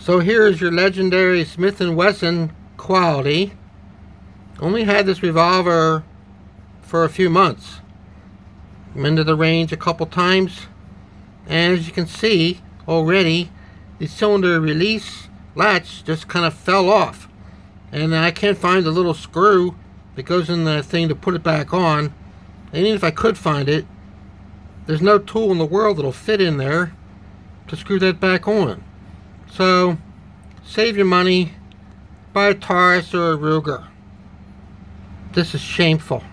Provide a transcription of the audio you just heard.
So here is your legendary Smith & Wesson quality. Only had this revolver for a few months. I'm into the range a couple times, and as you can see already, the cylinder release latch just kind of fell off, and I can't find the little screw that goes in the thing to put it back on. And even if I could find it, there's no tool in the world that'll fit in there to screw that back on. So save your money, buy a Taurus or a Ruger. This is shameful.